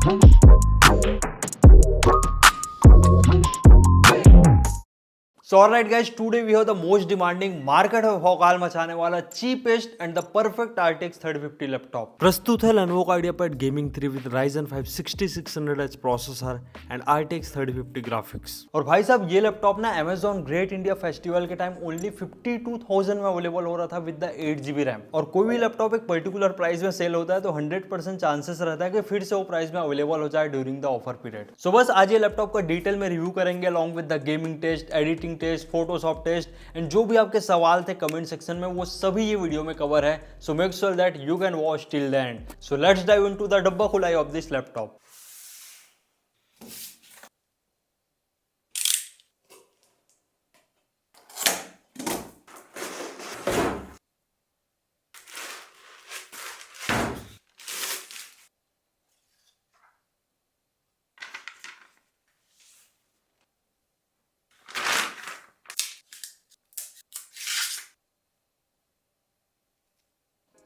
So alright guys, today we have the most demanding market में भौकाल मचाने वाला cheapest and the perfect RTX 3050 laptop. प्रस्तुत है Lenovo का IdeaPad Gaming 3 with Ryzen 5 6600H processor and RTX 3050 graphics. और भाई साहब ये लैपटॉप ना Amazon Great India Festival के टाइम ओनली 52,000 में अवेलेबल हो रहा था विद द 8GB रैम। और कोई भी लैपटॉप एक पर्टिकुलर प्राइस में सेल होता है तो 100% चांसेस रहता है कि फिर से वो प्राइस में अवेलेबल हो जाए during the offer period. So बस आज ये लैपटॉप का डिटेल में रिव्यू करेंगे along with the gaming test, editing test, Photoshop test and जो भी आपके सवाल थे कमेंट सेक्शन में वो सभी ये वीडियो में कवर है। So make sure that you can watch till the end. So let's dive into the डब्बा खुलाई of this laptop.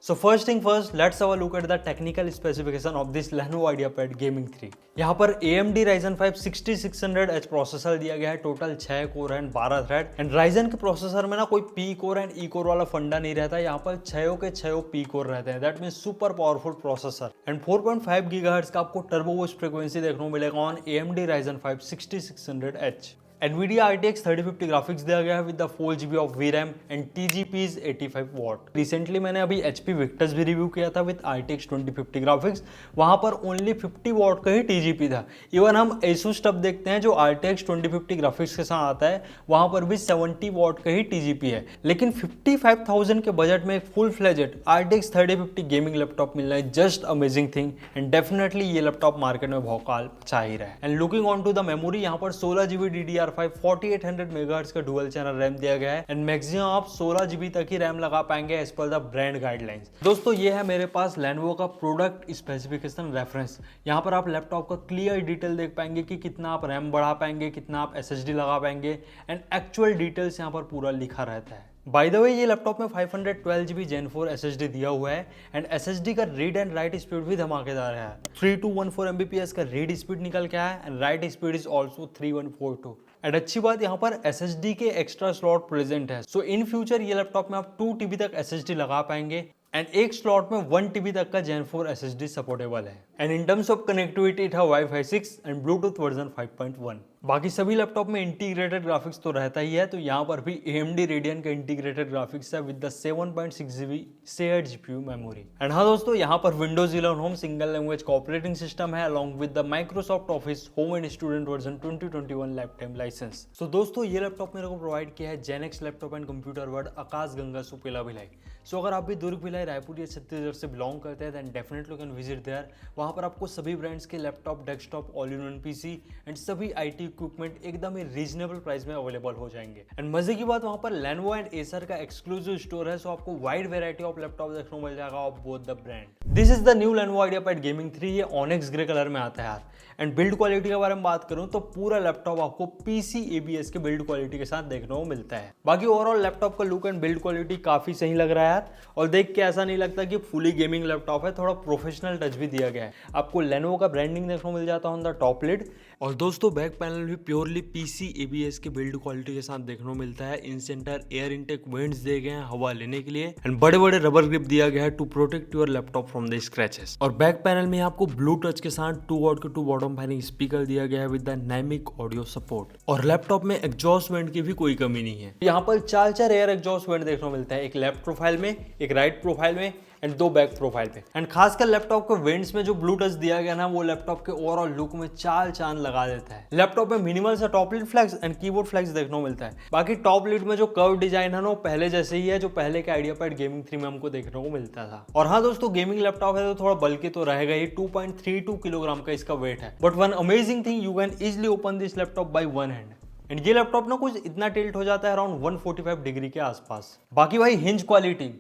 So first thing first, let's have a look at the technical specification of this Lenovo IdeaPad Gaming 3। यहाँ पर AMD Ryzen 5 6600H processor दिया गया है, total 6 core and 12 thread. And Ryzen के processor में ना कोई P core and E core वाला फंडा नहीं रहता, यहाँ पर 6 के 6 P कोर रहते हैं। That means super powerful processor. And 4.5 GHz का आपको टर्बो बूस्ट फ्रीक्वेंसी देखने को मिलेगा on AMD Ryzen 5 6600H। NVIDIA RTX 3050 graphics दिया गया है with the 4GB of VRAM and TGP 85 what. Recently मैंने अभी HP Victus भी रिव्यू किया था विद RTX 2050 ग्राफिक्स, वहां पर ओनली 50 वॉट का ही TGP था। इवन हम ASUS स्टफ देखते हैं जो RTX 2050 ग्राफिक्स के साथ आता है, वहां पर भी 70 वॉट का ही TGP है। लेकिन 55,000 के बजट में एक full fledged RTX 3050 gaming laptop मिलना है just amazing thing and definitely ये लैपटॉप मार्केट में भौकाल मचा ही रहा है। And looking on to the memory, यहाँ पर 16GB DDR5 4800 मेगाहर्ट्ज का डुअल चैनल रैम दिया गया है एंड मैक्सिमम आप 16GB तक ही रैम लगा पाएंगे as per the brand guidelines. दोस्तों ये है मेरे पास Lenovo का प्रोडक्ट स्पेसिफिकेशन रेफरेंस। यहाँ पर आप लैपटॉप का क्लियर डिटेल देख पाएंगे कि कितना आप रैम बढ़ा पाएंगे, कितना आप SSD लगा पाएंगे एंड एक्चुअल डिटेल्स यहाँ पर पूरा लिखा रहता है। बाय द वे ये लैपटॉप में 512GB Gen 4 SSD दिया हुआ है एंड SSD का रीड एंड राइट स्पीड भी धमाकेदार है। 3214 Mbps का रीड स्पीड निकल के आया है and right speed is also 3142। And अच्छी बात यहाँ पर SSD के एक्स्ट्रा स्लॉट प्रेजेंट है। सो इन फ्यूचर ये लैपटॉप में आप 2TB तक SSD लगा पाएंगे एंड एक स्लॉट में 1TB तक का Gen 4 SSD सपोर्टेबल है। And in terms of connectivity it है Wi-Fi 6 एंड ब्लूटूथ वर्जन 5.1। बाकी सभी लैपटॉप में इंटीग्रेटेड ग्राफिक्स तो रहता ही है, तो यहाँ पर भी AMD Radeon का इंटीग्रेटेड ग्राफिक्स है with the 7.6GB shared GPU memory. And हाँ दोस्तों, यहाँ पर Windows 11 होम सिंगल लैंग्वेज का ऑपरेटिंग सिस्टम है along with the Microsoft Office home and student version 2021 lifetime licence. तो दोस्तों ये लैपटॉप मेरे को प्रोवाइड किया है Genex laptop and computer world Akash Ganga Supela Bhilai. So अगर आप भी दुर्ग भिलाई रायपुर या छत्तीसगढ़ से बिलोंग करते हैं then definitely can visit there. वहाँ पर आपको सभी ब्रांड्स के laptop, desktop, all in one PC and सभी IT इक्विपमेंट एकदम ही रीजनेबल प्राइस में अवेलेबल हो जाएंगे। एंड मजे की बात, वहाँ पर Lenovo एंड Acer का एक्सक्लूसिव स्टोर है, सो आपको वाइड वेराइटी ऑफ लैपटॉप देखने को मिल जाएगा of both the brand. This is the new Lenovo IdeaPad Gaming 3। ये ऑनिक्स ग्रे कलर में आता है यार। एंड बिल्ड क्वालिटी के बारे में बात करूं तो पूरा लैपटॉप आपको PC ABS के बिल्ड क्वालिटी के साथ देखने को मिलता है। बाकी ओवरऑल लैपटॉप का लुक एंड बिल्ड क्वालिटी काफी सही लग रहा है यार, और देख के ऐसा नहीं लगता कि फुली गेमिंग लैपटॉप है, थोड़ा प्रोफेशनल टच भी दिया गया है। आपको Lenovo का ब्रांडिंग देखने को मिल जाता है ऑन द टॉप लिड। और दोस्तों बैक पैनल भी प्योरली PC ABS के बिल्ड क्वालिटी के साथ देखने को मिलता है। In centre air intake vents दिए गए हैं हवा लेने के लिए एंड बड़े बड़े रबर ग्रिप दिया गया है to protect your laptop from the scratches. और बैक पैनल में आपको ब्लू टच के साथ 2 वॉट के 2 बॉटम फाइनिंग स्पीकर दिया गया है with the dynamic audio support. और लैपटॉप में एग्जॉस्ट वेंट की भी कोई कमी नहीं है। यहाँ पर 4 एयर एग्जॉस्ट वेंट देखने को मिलता है, एक लेफ्ट प्रोफाइल में, एक राइट प्रोफाइल में एंड 2 बैक प्रोफाइल पे। एंड खासकर लैपटॉप के वेंट्स में जो ब्लू टच दिया गया ना, वो लैपटॉप के ओवरऑल लुक में चाल चांद लगा देता है। लैपटॉप में मिनिमल सा top lid flex and keyboard flex देखने को मिलता है। बाकी टॉप लिड में जो कर्व डिजाइन है ना, वो पहले जैसे ही है जो पहले के IdeaPad Gaming 3 में हमको देखने को मिलता था। और हाँ दोस्तों, गेमिंग लैपटॉप है तो थोड़ा बल्कि तो रहेगा ही। 2.32 किलोग्राम का इसका वेट है, but one amazing thing, you can easily open this laptop by one hand. And ये लैपटॉप ना कुछ इतना टिल्ट हो जाता है अराउंड 145 डिग्री के आसपास। बाकी भाई हिंज क्वालिटी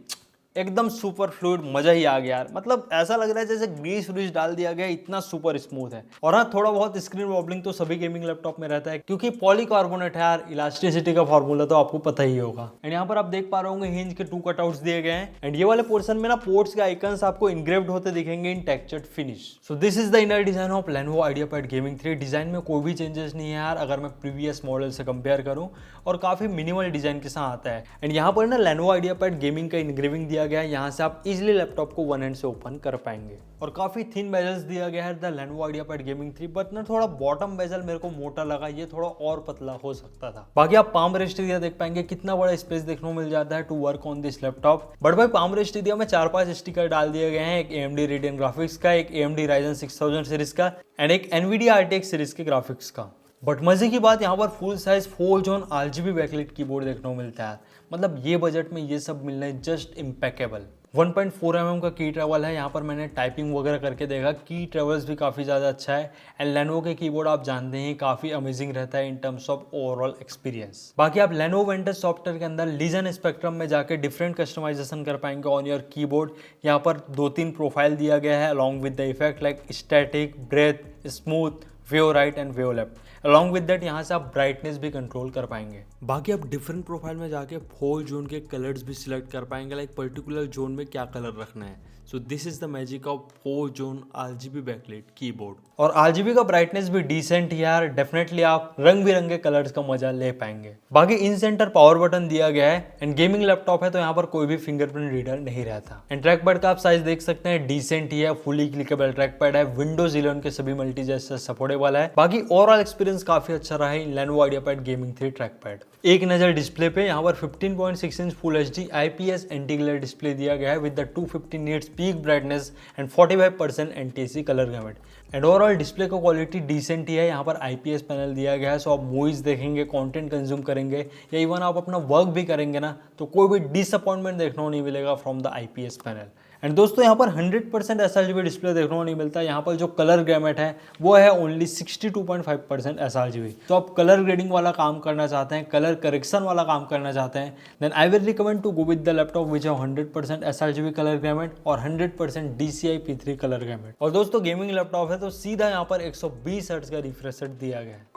एकदम सुपर फ्लूइड, मजा ही आ गया यार। मतलब ऐसा लग रहा है जैसे ग्रीस व्रीस डाल दिया गया, इतना सुपर स्मूथ है। और हाँ, थोड़ा बहुत स्क्रीन वॉबलिंग तो सभी गेमिंग लैपटॉप में रहता है, क्योंकि पॉलीकार्बोनेट है यार, इलास्टिसिटी का फॉर्मूला तो आपको पता ही होगा। एंड यहाँ पर आप देख पा रहे होंगे हिंज के 2 कटआउट्स दिए गए हैं। एंड ये वाले पोर्शन में ना पोर्ट्स के आइकन्स आपको इनग्रेव्ड होते दिखेंगे in textured finish. So this is the inner design of Lenovo IdeaPad Gaming 3। Design में कोई भी चेंजेस नहीं है यार, अगर मैं प्रीवियस मॉडल से कंपेयर करूं, और काफी मिनिमल डिजाइन के साथ आता है। एंड यहाँ पर ना Lenovo IdeaPad Gaming का इनग्रेविंग दिया गया है, यहाँ से आप इजिली लैपटॉप को वन हैंड से ओपन कर पाएंगे। और काफी थिन बेजल्स दिया गया है the Lenovo IdeaPad Gaming 3, but ना थोड़ा बॉटम बेजल मेरे को मोटा लगा, ये थोड़ा और पतला हो सकता था। बाकी आप पाम रेस्ट एरिया देख पाएंगे, कितना बड़ा स्पेस देखने को मिल जाता है to work on this laptop. But भाई पाम रेस्ट एरिया में 4-5 स्टिकर डाल दिए गए हैं, एक AMD Radeon ग्राफिक्स का, एक AMD Ryzen 6000 सीरीज का, एंड एक NVIDIA RTX सीरीज के ग्राफिक्स का। बट मजे की बात, यहाँ पर full size 4 zone RGB backlight keyboard देखने को मिलता है। मतलब ये बजट में ये सब मिलना है जस्ट इम्पेकेबल। 1.4 mm का की ट्रेवल है, यहाँ पर मैंने टाइपिंग वगैरह करके देखा, की ट्रेवल्स भी काफ़ी ज़्यादा अच्छा है। एंड Lenovo के कीबोर्ड आप जानते हैं काफ़ी अमेजिंग रहता है इन टर्म्स ऑफ ओवरऑल एक्सपीरियंस। बाकी आप Lenovo Vintage सॉफ्टवेयर के अंदर लीजन स्पेक्ट्रम में जाके डिफरेंट कस्टमाइजेशन कर पाएंगे ऑन योर कीबोर्ड। यहाँ पर 2-3 प्रोफाइल दिया गया है along with the effect like static, breath, smooth, wave right and wave left. Along with that यहाँ से आप ब्राइटनेस भी कंट्रोल कर पाएंगे। बाकी आप डिफरेंट प्रोफाइल में जाके 4 जोन के कलर्स भी सिलेक्ट कर पाएंगे, लाइक पर्टिकुलर जोन में क्या कलर रखना है। So this is the magic of 4 zone RGB backlight keyboard. और RGB का ब्राइटनेस भी डिसेंट यार, डेफिनेटली आप रंग बिरंगे कलर्स का मजा ले पाएंगे। बाकी इन सेंटर पावर बटन दिया गया है, एंड गेमिंग लैपटॉप है तो यहाँ पर कोई भी फिंगरप्रिंट रीडर नहीं रहता। एंड ट्रैक पैड का आप साइज देख सकते हैं, डिसेंट ही है, फुली क्लिकेबल ट्रैक पैड है, विंडोज 11 के सभी मल्टी जेस्चर सपोर्टेबल है। बाकी ओवरऑल एक्सपीरियंस काफी अच्छा रहा है Lenovo IdeaPad Gaming 3 track pad. एक नजर डिस्प्ले पे, यहाँ पर 15.6 inch full HD IPS anti glare display दिया गया है with the 250 nits peak brightness and 45% NTSC colour gamete. And overall display का क्वालिटी डिसेंट ही है, यहाँ पर IPS पैनल दिया गया है, सो आप मूवीज देखेंगे, कंटेंट कंज्यूम करेंगे, या इवन आप अपना वर्क भी करेंगे ना, तो कोई भी डिसअपॉइंटमेंट देखने को नहीं मिलेगा from the IPS panel. And दोस्तों यहाँ पर 100% sRGB डिस्प्ले देखने को नहीं मिलता, यहाँ पर जो कलर गैमेट है वो है ओनली 62.5% sRGB। तो आप कलर ग्रेडिंग वाला काम करना चाहते हैं, कलर करेक्शन वाला काम करना चाहते हैं, then I will recommend to go with the laptop which have 100% sRGB colour gamut और 100% DCI P3 कलर गैमेट। और दोस्तों गेमिंग लैपटॉप है तो सीधा यहाँ पर 120 हर्ट्ज का रिफ्रेश रेट दिया गया है।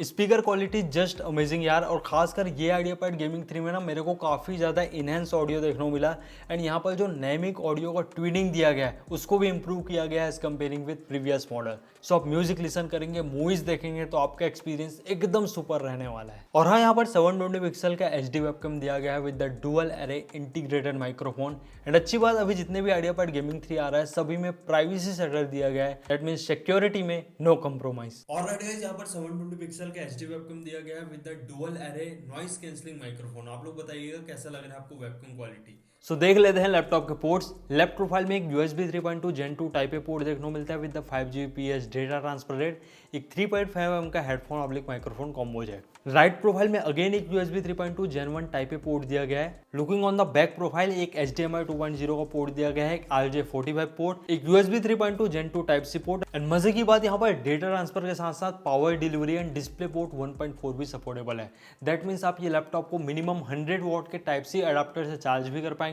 स्पीकर क्वालिटी जस्ट अमेजिंग यार, और खासकर ये IdeaPad Gaming 3 में ना मेरे को काफ़ी ज़्यादा इनहेंस ऑडियो देखने को मिला। एंड यहाँ पर जो नाइमिक ऑडियो का ट्यूनिंग दिया गया है उसको भी इंप्रूव किया गया है as comparing with previous model. So आप म्यूजिक लिसन करेंगे, मूवीज देखेंगे तो आपका एक्सपीरियंस एकदम सुपर रहने वाला है। और हाँ, यहाँ पर 720 पिक्सल का HD वेबकैम दिया गया है with the dual array integrated microphone. And अच्छी बात, अभी जितने भी IdeaPad Gaming 3 आ रहा है सभी में प्राइवेसी सेटल दिया गया है, दैट मीन्स सिक्योरिटी में नो कॉम्प्रोमाइज। और यहाँ पर 720 पिक्सल का HD वेबकैम दिया गया है with the dual array noise cancelling microphone. आप लोग बताइएगा कैसा लग रहा है आपको वेबकैम क्वालिटी। सो देख लेते हैं लैपटॉप के पोर्ट्स। लेफ्ट प्रोफाइल में एक USB 3.2 Gen 2 type A port देखने को मिलता है with the 5Gbps data transfer rate, एक 3.5 mm का headphone oblique microphone combo jack. Right profile में अगेन एक USB 3.2 Gen 1 type A port दिया गया है। Looking on the back profile एक HDMI 2.0 का पोर्ट दिया गया है, एक RJ45 पोर्ट, एक USB 3.2 Gen 2 type C port. And मजे की बात, यहाँ पर डेटा ट्रांसफर के साथ साथ power delivery and display port 1.4 भी सपोर्टेबल है। दैट मीन्स आप ये लैपटॉप को मिनिमम 100 वॉट के टाइप सी अडाप्टर से चार्ज भी कर पाएंगे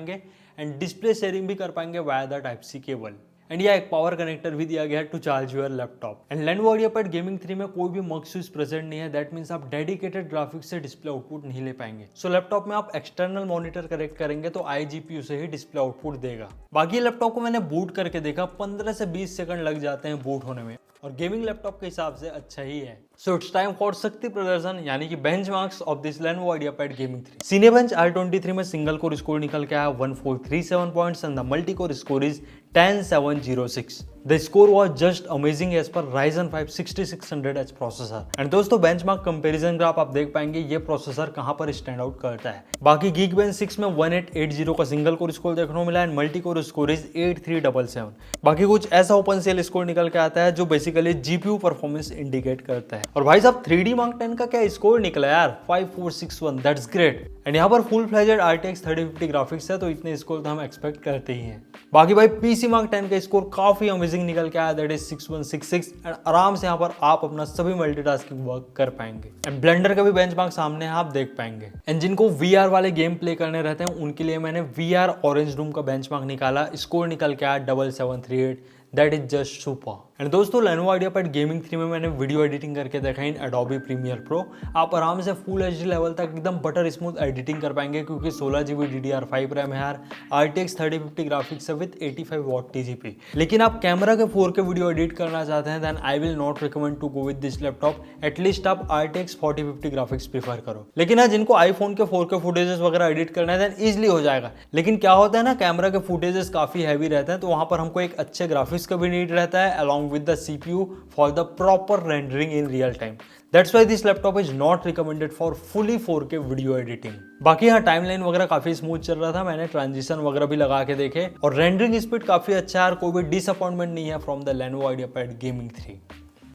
एंड डिस्प्ले शेयरिंग भी कर पाएंगे via the type C cable. And यह एक पावर कनेक्टर भी दिया गया है to charge your laptop. And Lenovo IdeaPad Gaming 3 में कोई भी मग स्विच प्रेजेंट नहीं है, दैट मीन्स आप डेडिकेटेड ग्राफिक्स से डिस्प्ले आउटपुट नहीं ले पाएंगे। सो लैपटॉप में आप एक्सटर्नल मॉनिटर कनेक्ट करेंगे तो iGPU से ही डिस्प्ले आउटपुट देगा। बाकी लैपटॉप को मैंने बूट करके देखा, 15 से 20 सेकंड लग जाते हैं बूट होने में, और गेमिंग लैपटॉप के हिसाब से अच्छा ही है। सो इट्स टाइम फॉर शक्ति प्रदर्शन यानी कि benchmarks of this Lenovo IdeaPad Gaming 3। Cinebench R23 में सिंगल कोर स्कोर निकल के आया 1437 points and the multi core score is 10706। The score was just amazing as per Ryzen 5 6600H processor. And दोस्तों benchmark comparison graph आप देख पाएंगे ये processor कहां पर स्टैंड आउट करता है। बाकी Geekbench 6 में 1880 का सिंगल कोर स्कोर देखने को मिला and multi core score is 8377। बाकी कुछ ऐसा ओपन सेल स्कोर निकल के आता है जो basically basically GPU performance indicate करता है। और भाई साहब 3D Mark 10 का क्या स्कोर निकला यार, 5461, दैट्स ग्रेट। एंड यहाँ पर फुल फ्लेजेड RTX 3050 ग्राफिक्स है, तो इतने स्कोर तो हम एक्सपेक्ट करते ही हैं। बाकी भाई PC Mark 10 का स्कोर काफी अमेजिंग निकल के आया, दैट इज 6166, एंड आराम से यहाँ पर आप अपना सभी मल्टीटास्किंग वर्क कर पाएंगे। एंड ब्लेंडर का भी बेंचमार्क सामने है, आप देख पाएंगे। एंड जिनको VR वाले गेम प्ले करने रहते हैं उनके लिए मैंने VR ऑरेंज रूम का बेंचमार्क निकाला, स्कोर निकल के आया 7738, that is just super. And दोस्तों Lenovo IdeaPad Gaming 3 में मैंने वीडियो एडिटिंग करके देखा इन Adobe Premiere Pro। आप आराम से फुल HD लेवल तक एकदम बटर स्मूथ एडिटिंग कर पाएंगे, क्योंकि 16GB DDR5 रैम है यार, RTX 3050 ग्राफिक्स है विद 85 वॉट TGP। लेकिन आप कैमरा के 4K वीडियो एडिट करना चाहते हैं, then I will not recommend to go with this laptop. At least आप RTX 4050 ग्राफिक्स प्रीफर करो। लेकिन हाँ, जिनको आईफोन के 4K फुटेजेस वगैरह एडिट करना है देन ईजिली हो जाएगा। लेकिन क्या होता है ना, कैमरा के फुटेजेस काफी हैवी रहते हैं, तो वहां पर हमको एक अच्छे ग्राफिक्स का भी नीड रहता है along with the CPU for the proper rendering in real time. That's why this laptop is not recommended for fully 4K video editing. बाकी यहाँ टाइमलाइन वगैरह काफी स्मूथ चल रहा था, मैंने ट्रांजिशन वगैरह भी लगा के देखे और रेंडरिंग स्पीड काफी अच्छा है और कोई भी डिसअपॉइंटमेंट नहीं है from the Lenovo IdeaPad Gaming 3।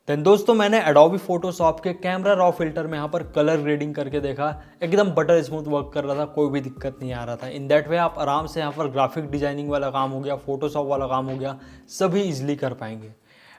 Then दोस्तों मैंने Adobe Photoshop के कैमरा रॉ फिल्टर में यहाँ पर कलर ग्रेडिंग करके देखा, एकदम बटर स्मूथ वर्क कर रहा था, कोई भी दिक्कत नहीं आ रहा था। इन दैट वे आप आराम से यहाँ पर ग्राफिक डिजाइनिंग वाला काम हो गया, फोटोशॉप वाला काम हो गया, सभी इजिली कर पाएंगे।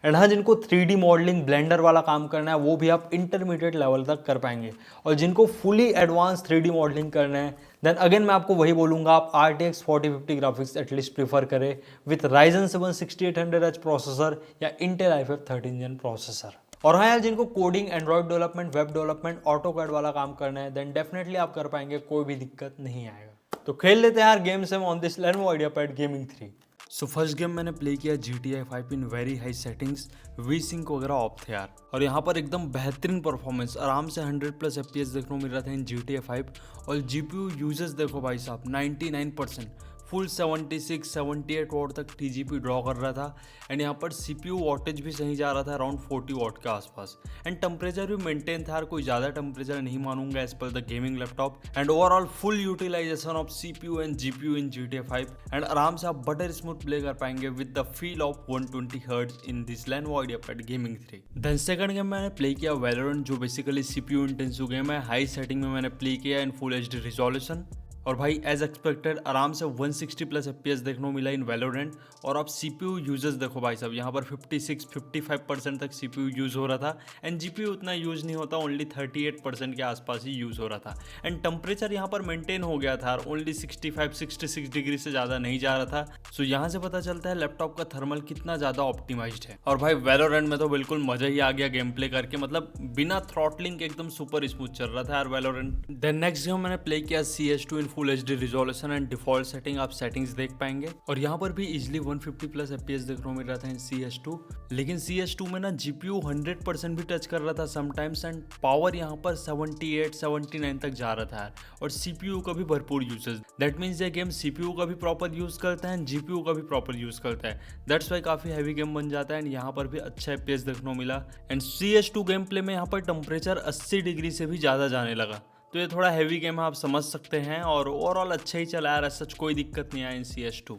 एंड हाँ, जिनको 3D मॉडलिंग ब्लेंडर वाला काम करना है वो भी आप इंटरमीडिएट लेवल तक कर पाएंगे, और जिनको फुली एडवांस 3D मॉडलिंग करना है देन अगेन मैं आपको वही बोलूँगा, आप RTX 4050 ग्राफिक्स एटलीस्ट प्रीफर करें विथ Ryzen 7 6800H प्रोसेसर या Intel i5 13th Gen processor. और हाँ यार, जिनको coding, Android development, web development, AutoCAD वाला काम करना है देन डेफिनेटली आप कर पाएंगे, कोई भी दिक्कत नहीं आएगा। तो खेल लेते हैं यार गेम्स हम on this Lenovo IdeaPad Gaming 3। So first game मैंने प्ले किया GTA 5 in very high settings, V-Sync वगैरह ऑफ थे यार, और यहाँ पर एकदम बेहतरीन परफॉर्मेंस, आराम से 100+ FPS देखने को मिल रहा था इन GTA 5। और GPU यूजेस देखो भाई साहब 99%, फुल 76-78 वॉट तक TGP ड्रॉ कर रहा था। एंड यहाँ पर CPU वॉटेज भी सही जा रहा था, अराउंड 40 वॉट के आसपास। एंड टेम्परेचर भी मेंटेन था यार, कोई ज़्यादा टेम्परेचर नहीं मानूंगा as per the gaming laptop. And overall full utilisation of CPU and GPU in GTA 5। And आराम से आप बटर स्मूथ प्ले कर पाएंगे with the feel of 120 Hz in this Lenovo IdeaPad Gaming 3। Then second game मैंने play किया Valorant, जो basically CPU intensive game है। High setting में मैंने प्ले किया इन फुल HD रिजोल्यूशन, और भाई एज एक्सपेक्टेड आराम से 160+ FPS देखने को मिला इन वैलोरेंट। और आप CPU यूजेस देखो भाई साहब, यहाँ पर 56-55% तक CPU यूज़ हो रहा था, एंड GPU उतना यूज़ नहीं होता, ओनली 38% के आसपास ही यूज़ हो रहा था। एंड टेम्परेचर यहाँ पर मेंटेन हो गया था, ओनली 65-66 डिग्री से ज़्यादा नहीं जा रहा था। सो यहाँ से पता चलता है लैपटॉप का थर्मल कितना ज़्यादा ऑप्टिमाइज्ड है। और भाई वैलोरेंट में तो बिल्कुल मज़ा ही आ गया गेम प्ले करके, मतलब बिना थ्रॉटलिंग के एकदम सुपर स्मूथ चल रहा था यार वैलोरेंट। देन नेक्स्ट गेम मैंने प्ले किया CS2 in full HD resolution and default setting, आप सेटिंग्स देख पाएंगे। और यहाँ पर भी इजिली 150+ FPS देखने को मिल रहा था इन CS2। लेकिन CS2 में ना GPU 100% भी टच कर रहा था समटाइम्स, एंड पावर यहाँ पर 78-79 तक जा रहा था यार। और CPU का भी भरपूर यूसेज, दैट मीन्स ये गेम CPU का भी प्रॉपर यूज करता है एंड GPU का भी प्रॉपर यूज करता है। दैट्स वाई काफी हैवी गेम बन जाता है। एंड यहाँ पर भी अच्छा FPS देखने को मिला। एंड CS2 गेम प्ले में यहाँ पर टेम्परेचर 80 डिग्री से भी ज्यादा जाने लगा, तो ये थोड़ा हैवी गेम है, आप समझ सकते हैं। और ओवरऑल अच्छा ही चला यार, सच कोई दिक्कत नहीं आई इन CS2।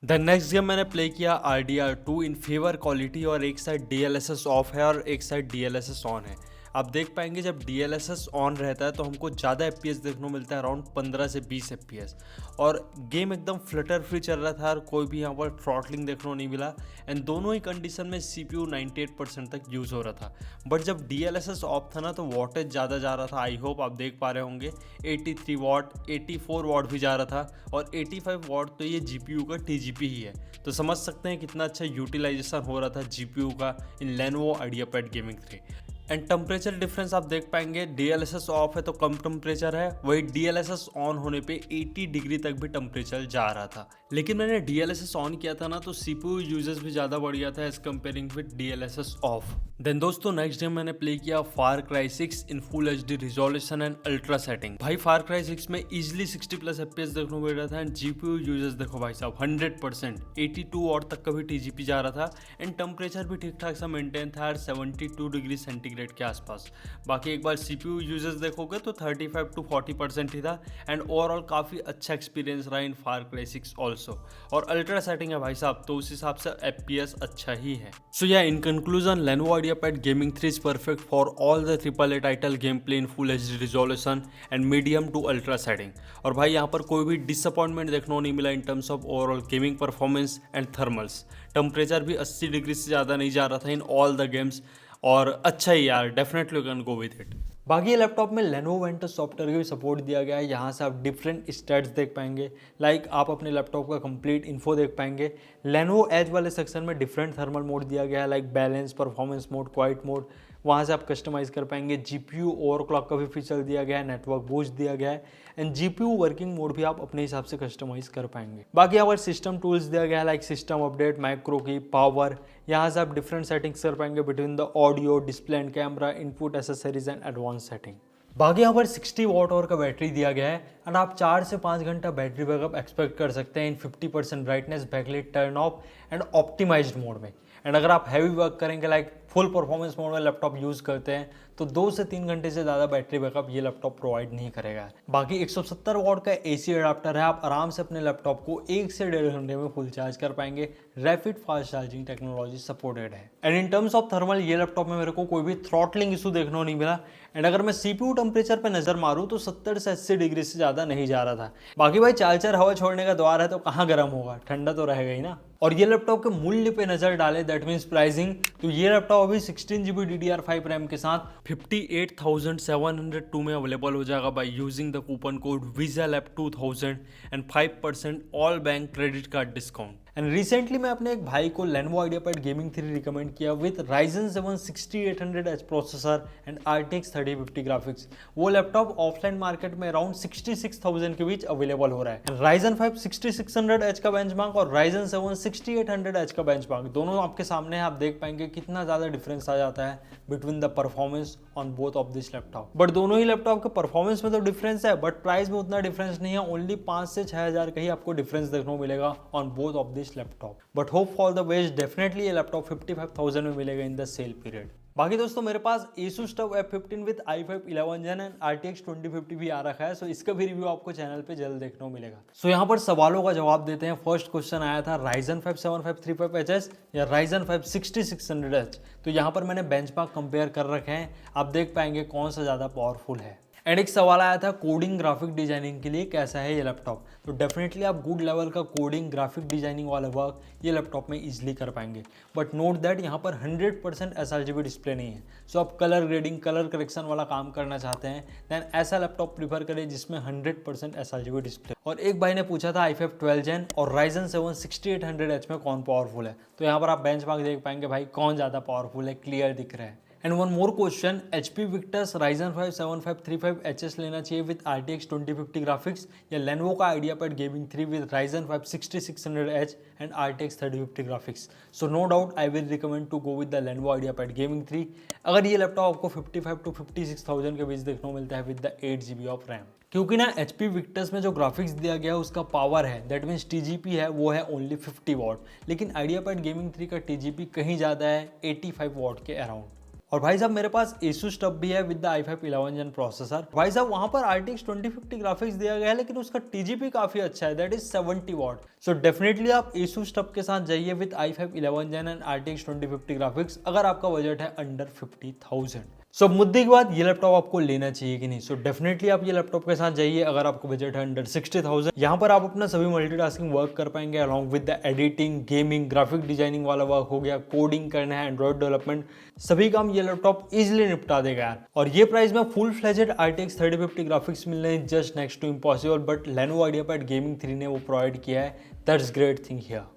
द नेक्स्ट गेम मैंने प्ले किया RDR2 इन फेवर क्वालिटी, और एक साइड DLSS ऑफ है और एक साइड DLSS ऑन है। आप देख पाएंगे जब DLSS ऑन रहता है तो हमको ज़्यादा FPS देखने को मिलता है, अराउंड 15 से 20 FPS। और गेम एकदम फ्लटर फ्री चल रहा था और कोई भी यहाँ पर थ्रॉटलिंग देखने को नहीं मिला। एंड दोनों ही कंडीशन में CPU 98% तक यूज़ हो रहा था। बट जब DLSS ऑफ था ना तो वॉटेज ज़्यादा जा रहा था। आई होप आप देख पा रहे होंगे 83 वॉट, 84 वॉट भी जा रहा था, और 85 वॉट तो ये GPU का TGP ही है। तो समझ सकते हैं कितना अच्छा यूटिलाइजेशन हो रहा था GPU का इन Lenovo IdeaPad Gaming 3। And temperature difference आप देख पाएंगे, DLSS ऑफ है तो कम टेम्परेचर है, वही DLSS ऑन होने पे 80 डिग्री तक भी टेम्परेचर जा रहा था। लेकिन मैंने DLSS ऑन किया था ना तो CPU यूजेस भी ज़्यादा बढ़ गया था as comparing with DLSS off. Then दोस्तों नेक्स्ट गेम मैंने प्ले किया Far Cry 6 in full HD resolution and ultra setting. भाई Far Cry 6 में इजिली 60+ FPS देखने को मिल रहा था। एंड GPU यूजेस देखो भाई साहब 100%, 82 वॉट तक का भी TGP जा रहा था। एंड टेम्परेचर भी ठीक ठाक सा मेंटेन था, 72 डिग्री सेंटीग्रेड रेट के आसपास। बाकी एक बार CPU यूजर्स देखोगे तो 35 to 40% ही था एंड ओवरऑल काफ़ी अच्छा एक्सपीरियंस रहा इन फार क्राई 6 ऑल्सो। और अल्ट्रा सेटिंग है भाई साहब, तो उस हिसाब से FPS अच्छा ही है। सो या in conclusion Lenovo IdeaPad Gaming 3 is perfect for all the AAA title gameplay in full HD resolution and medium to ultra setting। और भाई यहाँ पर कोई भी डिसअपॉइंटमेंट देखने को नहीं मिला इन terms of overall gaming performance and thermals. Temperature भी 80 डिग्री से ज़्यादा नहीं जा रहा था इन ऑल द गेम्स, और अच्छा ही यार, definitely you can go with it. बाकी ये लैपटॉप में Lenovo Ventus सॉफ्टवेयर का भी सपोर्ट दिया गया है। यहाँ से आप डिफरेंट स्टैट्स देख पाएंगे, लाइक आप अपने लैपटॉप का कंप्लीट इन्फो देख पाएंगे। Lenovo एज वाले सेक्शन में डिफरेंट थर्मल मोड दिया गया है, like balance, performance mode, quite mode. वहाँ से आप कस्टमाइज कर पाएंगे। GPU ओवरक्लॉक का भी फीचर दिया गया है, नेटवर्क बूस्ट दिया गया है एंड GPU वर्किंग मोड भी आप अपने हिसाब से कस्टमाइज कर पाएंगे। बाकी अगर सिस्टम टूल्स दिया गया है, लाइक सिस्टम अपडेट, माइक्रो की, पावर, यहाँ से आप डिफरेंट सेटिंग्स कर पाएंगे between the audio, display and camera, input, accessories and advance setting. बाकी यहाँ पर 60 वॉट आवर का बैटरी दिया गया है एंड आप 4 से 5 घंटा बैटरी बैकअप एक्सपेक्ट कर सकते हैं in 50% brightness, backlight turn off and optimised mode में। एंड अगर आप हैवी वर्क करेंगे, लाइक फुल परफॉर्मेंस मोड में लैपटॉप यूज़ करते हैं, तो 2 से 3 घंटे से ज़्यादा बैटरी बैकअप ये लैपटॉप प्रोवाइड नहीं करेगा। बाकी 170 वॉट का AC अडाप्टर है, आप आराम से अपने लैपटॉप को 1 से 1.5 घंटे में फुल चार्ज कर पाएंगे। Rapid fast charging technology supported है। And in terms of thermal ये लैपटॉप में मेरे को कोई भी थ्रॉटलिंग इशू देखने को नहीं मिला। एंड अगर मैं CPU टेम्परेचर पे नजर मारूं तो 70 से 80 डिग्री से ज़्यादा नहीं जा रहा था। बाकी भाई 4 हवा छोड़ने का द्वार है तो कहाँ गर्म होगा, ठंडा तो रहेगा ही ना। और ये लैपटॉप के मूल्य पे नजर डालें, दैट मीन्स प्राइसिंग, तो ये लैपटॉप अभी 16GB DDR5 रैम के साथ 58,702 में अवेलेबल हो जाएगा by using the coupon code VISALAB2000 and 5% all bank credit card discount. And recently मैं अपने एक भाई को Lenovo IdeaPad Gaming 3 रिकमेंड किया with Ryzen 7 6800H processor and RTX 3050 graphics. वो लैपटॉप ऑफलाइन मार्केट में अराउंड 66,000 के बीच अवेलेबल हो रहा है। Ryzen 5 6600H का बेंचमार्क और Ryzen 7 6800H का बेंचमार्क दोनों आपके सामने है। आप देख पाएंगे कितना ज़्यादा डिफरेंस आ जाता है between the performance on both of this laptop. But दोनों ही लैपटॉप के परफॉर्मेंस में तो डिफरेंस है, बट प्राइस में उतना डिफरेंस नहीं है। ओनली 5 से 6,000 का ही आपको डिफरेंस देखने को मिलेगा on both of this laptop. But hope for the best, definitely ये लैपटॉप 55,000 में मिलेगा इन द सेल पीरियड। बाकी दोस्तों मेरे पास Asus TUF F15 with i5 11 Gen and RTX 2050 भी आ रखा है, सो इसका भी रिव्यू आपको चैनल पे जल्द देखने को मिलेगा। सो यहाँ पर सवालों का जवाब देते हैं। फर्स्ट क्वेश्चन आया था Ryzen 5 7535HS या Ryzen 5 6600H। तो यहाँ पर मैंने बेंचमार्क कंपेयर कर रखे हैं, आप देख पाएंगे कौन सा ज़्यादा पावरफुल है। एंड एक सवाल आया था कोडिंग ग्राफिक डिजाइनिंग के लिए कैसा है ये लैपटॉप। तो डेफिनेटली आप गुड लेवल का कोडिंग ग्राफिक डिजाइनिंग वाला वर्क ये लैपटॉप में इजीली कर पाएंगे। बट नोट दैट यहाँ पर 100% sRGB डिस्प्ले नहीं है। सो आप कलर ग्रेडिंग, कलर करेक्शन वाला काम करना चाहते हैं, देन ऐसा लैपटॉप प्रीफर करें जिसमें 100% sRGB डिस्प्ले। और एक भाई ने पूछा था i5 12 Gen और Ryzen 7 6800H में कौन पावरफुल है। तो यहाँ पर आप बेंचमार्क देख पाएंगे भाई कौन ज़्यादा पावरफुल है, क्लियर दिख रहा है। And one more question, HP Victus Ryzen 5 7535HS लेना चाहिए विद RTX 2050 ग्राफिक्स या Lenovo का IdeaPad Gaming 3 with Ryzen 5 6600H and RTX 3050 graphics. So no doubt I will recommend to go with the Lenovo IdeaPad Gaming 3 अगर ये laptop आपको 55 to 56,000 के बीच देखने को मिलता है with the 8GB of RAM. क्योंकि ना HP Victus में जो ग्राफिक्स दिया गया है उसका पावर है, दैट मीन्स TGP है, वो है ओनली 50 वॉट, लेकिन IdeaPad Gaming 3 का TGP कहीं ज़्यादा है, 85 वॉट के अराउंड। और भाई साहब मेरे पास Asus TUF भी है with the i5 11 Gen processor. भाई साहब वहां पर RTX 2050 ग्राफिक्स दिया गया है, लेकिन उसका TGP काफी अच्छा है, that is 70 what. So definitely आप Asus TUF के साथ जाइए with i5 11 Gen and RTX 2050 graphics अगर आपका बजट है अंडर 50,000। सो मुद्दे की बात, ये लैपटॉप आपको लेना चाहिए कि नहीं। सो डेफिनेटली आप ये लैपटॉप के साथ जाइए अगर आपको बजट है अंडर 60,000। यहाँ पर आप अपना सभी मल्टीटास्किंग वर्क कर पाएंगे along with the editing, gaming, graphic designing वाला वर्क हो गया, कोडिंग करना है, एंड्रॉइड डेवलपमेंट, सभी काम ये लैपटॉप इजीली निपटा देगा यार। और ये प्राइस में फुल फ्लेजेड RTX 3050 ग्राफिक्स मिल रहे हैं just next to impossible, but Lenovo IdeaPad Gaming 3 ने वो प्रोवाइड किया है, दैट्स ग्रेट थिंग हियर।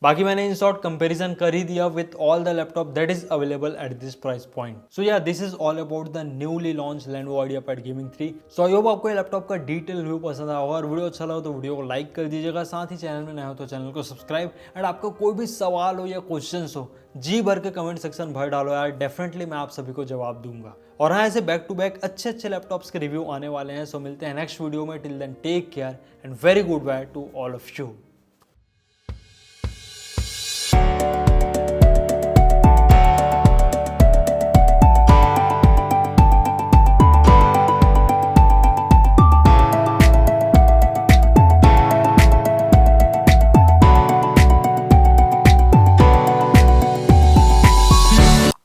बाकी मैंने इन शॉर्ट कंपैरिजन कर ही दिया with all the laptop that is available at this price point. So yeah this is all about the newly launch Lenovo IdeaPad Gaming 3। So I hope आपको ये laptop का detail review पसंद आया होगा, और वीडियो अच्छा लगा तो वीडियो को लाइक कर दीजिएगा, साथ ही चैनल में नया हो तो चैनल को सब्सक्राइब। एंड आपका कोई भी सवाल हो या क्वेश्चन हो, जी भर के कमेंट सेक्शन भर डालो यार, डेफिनेटली मैं आप सभी को जवाब दूंगा। और हाँ, ऐसे बैक टू बैक अच्छे लैपटॉप्स के रिव्यू आने वाले हैं। सो मिलते हैं नेक्स्ट वीडियो में, till then take care and very goodbye to all of you.